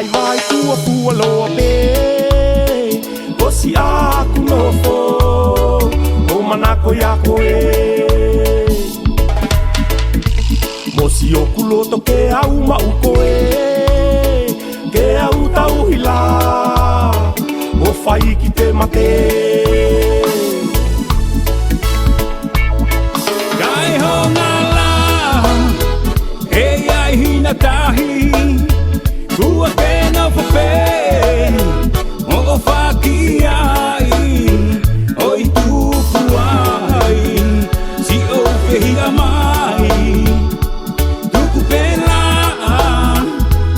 vai vai tua pua loa be o si aku no fo o manako ya koe mo si o kuloto ke au mau koe ke au tau hila o fai ki te mate kai ho ngala e ai hina tahi kua pena fo pe o faki ai oi tu fuai si o fehi amai tuku pena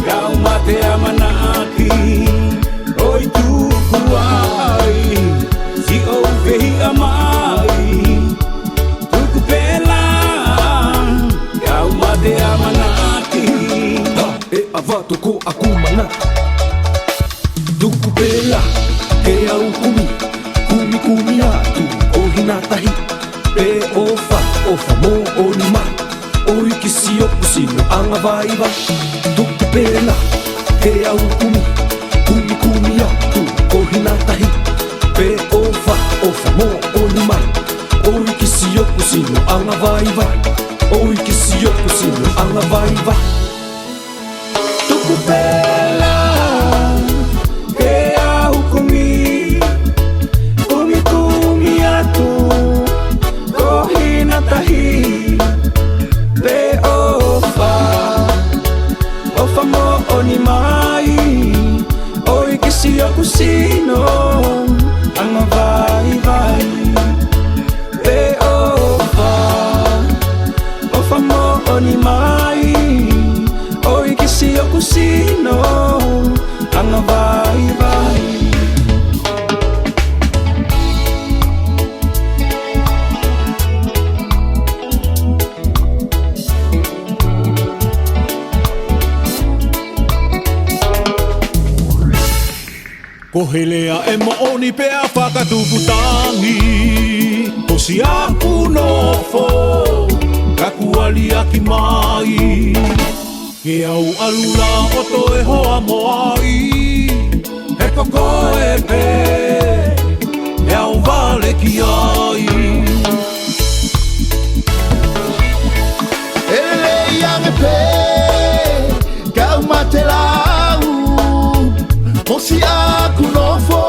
kau mate amanaki oi tu fuai si o fehi amai tuku pena kau mate amanaki e avato ko aku mana tuku pela ke au kumi kumi kumi atu o hinatahi pe ofa ofa mo o ni mai o ikisi o kusino anga vai vai tuku pela ke au kumi kumi kumi atu o hinatahi pe ofa ofa mo o ni mai o ikisi o kusino anga vai vai o ikisi o kusino anga vai vai tuku pela ke au kumi kumi kumi atu ko hinatahi pe ofa ofa mo oni mai o ikisi o kusino anga vai vai pe ofa mo oni mai o ikisi o kusino anga vai vai Ko helea e mo'oni pea whakatuputangi O si aku nofo Kakuali aki mai Ke au alula o to e hoa moai He koko e pe E au vale ki ai Ele yang pe kau mate lau o si aku no fo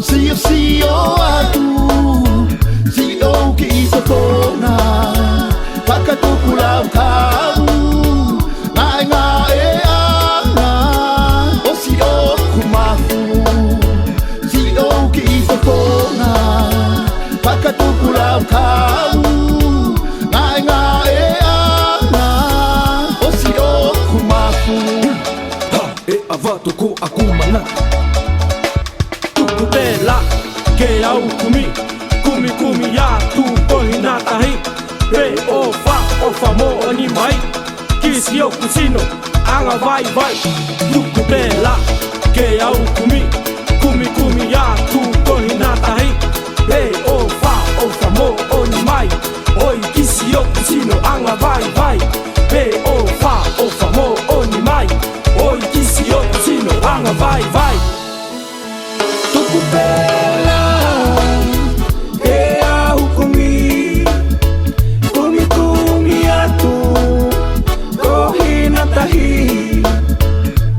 si o aku si o ki isa kona pakatuku lau kau ngai nga e ana o si o kumafu si o ki isa kona pakatuku lau kau ngai nga e ana o si o kumafu e avato ko aku mana tuku pela ke au kumi kumi kumi atu ko hinatahi pe ofa mo oni mai kisi o kusino anga vai vai tuku pela ke au kumi kumi kumi atu ko hinatahi pe ofa mo oni mai oi kisi o kusino anga vai vai pe ofa mo oni mai oi kisi o kusino anga vai vai tuku pela ke au kumi kumi kumi atu ko hinatahi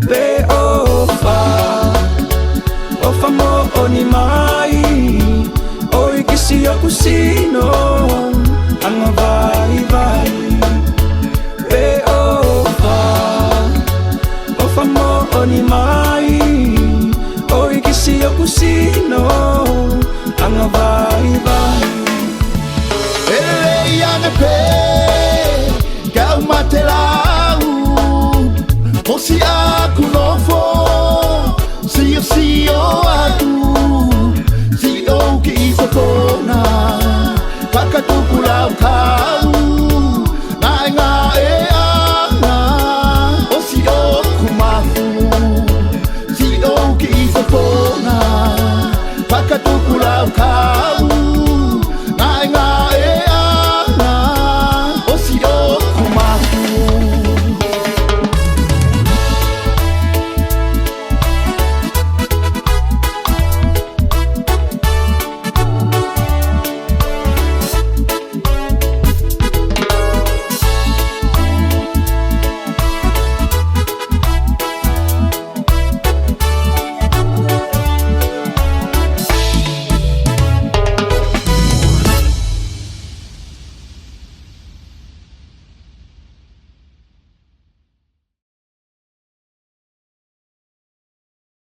pe ofa mo oni mai oi kisi o kusino anga vai vai pe ofa mo oni mai oi kisi o kusino anga vai vai ele yang pe kau mate lau o si aku no fo si o aku si o ki isa kona pakatuku lau kau